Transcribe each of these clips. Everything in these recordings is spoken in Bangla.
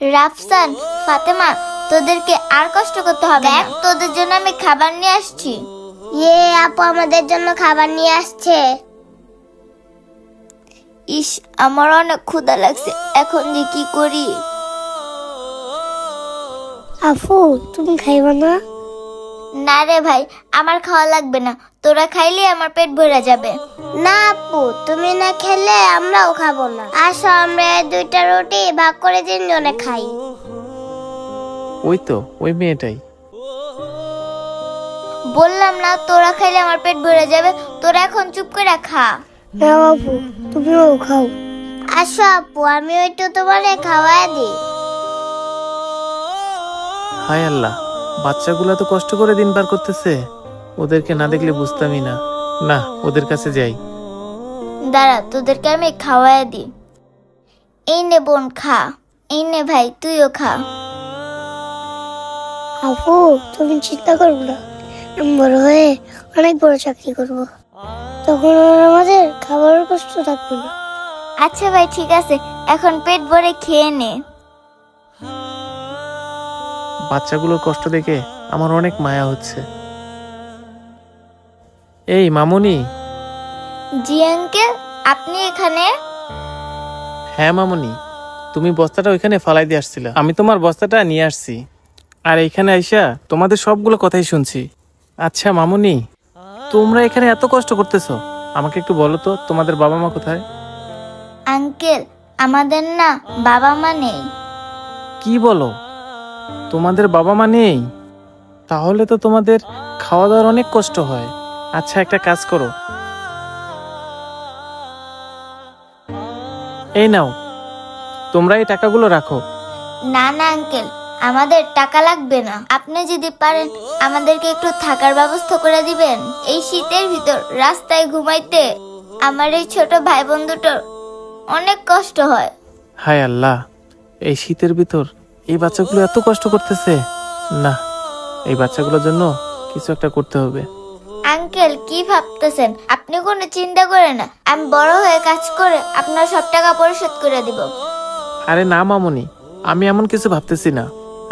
রাফসান, ফাতেমা, তোদেরকে আর কষ্ট করতে হবে না। তোদের জন্য আমি খাবার নিয়ে আসছি। আপু আমাদের জন্য খাবার নিয়ে আসছে। ইস, আমার অনেক ক্ষুধা লাগছে, এখন যে কি করি। আপু তুমি খাইবা না? না রে ভাই, আমার খাওয়া লাগবে না, তোরা খাইলে আমার পেট ভরে যাবে। না আপু, তুমি না খেলে আমরাও খাবো না। আসো আমরা 2টা রুটি ভাগ করে 3 জনে খাই। ওই তো ওই মেয়েটাই। বললাম না তোরা খাইলে আমার পেট ভরে যাবে, তোরা এখন চুপ করে খা। না আপু, তুমিও খাও। আসো আপু, আমি একটু তোমারে খাওয়ায় দিই। হায় আল্লাহ, বাচ্চাগুলো তো কষ্ট করে দিন পার করতেছে, ওদেরকে না দেখলে বুঝতামই না। না, ওদের কাছে যাই। দাঁড়া, তোদেরকে আমি খাওয়ায় দিই। এই নে বোন, খা। এই নে ভাই, তুইও খা। আপু তুমি চিন্তা করো না, আমি বড় হয়ে অনেক বড় চাকরি করব, তখন আর আমাদের খাবারের কষ্ট থাকবে না। আচ্ছা ভাই, ঠিক আছে, এখন পেট ভরে খেয়ে নে। বাচ্চাগুলোর কষ্ট দেখে আমার অনেক মায়া হচ্ছে। এই মামুনি। জি আঙ্কেল, আপনি এখানে? হ্যাঁ মামুনি, তুমি বস্তাটা ওইখানে ফালাই দিয়ে আসছিলা, আমি তোমার বস্তাটা নিয়ে আসছি, আর এইখানে আইসা তোমাদের সবগুলো কথাই শুনছি। আচ্ছা মামুনি, তোমরা এখানে এত কষ্ট করতেছো, আমাকে একটু বলো তো তোমাদের বাবা মা কোথায়? আঙ্কেল, আমাদের না বাবা মা নেই। কি বলো, তোমাদের বাবা মা নেই? তাহলে তো তোমাদের খাওয়া দাওয়ার অনেক কষ্ট হয়। আচ্ছা একটা কাজ করো, এই নাও, তোমরা এই টাকাগুলো রাখো। না না আঙ্কেল, আমাদের টাকা লাগবে না। আপনি যদি পারেন আমাদেরকে একটু থাকার ব্যবস্থা করে দিবেন। এই শীতের ভিতর রাস্তায় ঘুমাইতে আমার এই ছোট ভাই বোন দুটোর অনেক কষ্ট হয়। হায় আল্লাহ, এই শীতের ভিতর এই বাচ্চাগুলো এত কষ্ট করতেছে। না, এই বাচ্চাগুলোর জন্য কিছু একটা করতে হবে। আঙ্কেল কি ভাবতেছেন? আপনি কোনো চিন্তা করেন না, আমি বড় হয়ে কাজ করে আপনার সব টাকা পরিশোধ করে দিব। আরে না মামুনি, আমি এমন কিছু ভাবতেছি না।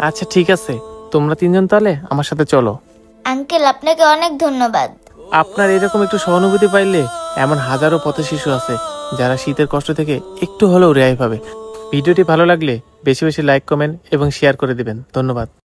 আচ্ছা ঠিক আছে, তোমরা 3 জন তাহলে আমার সাথে চলো। আঙ্কেল আপনাকে অনেক ধন্যবাদ। আপনার এরকম একটু সহানুভূতি পাইলে এমন হাজারো পথ শিশু আছে যারা শীতের কষ্ট থেকে একটু হলেও রেহাই পাবে। ভিডিওটি ভালো লাগলে বেশি বেশি লাইক, কমেন্ট এবং শেয়ার করে দিবেন। ধন্যবাদ।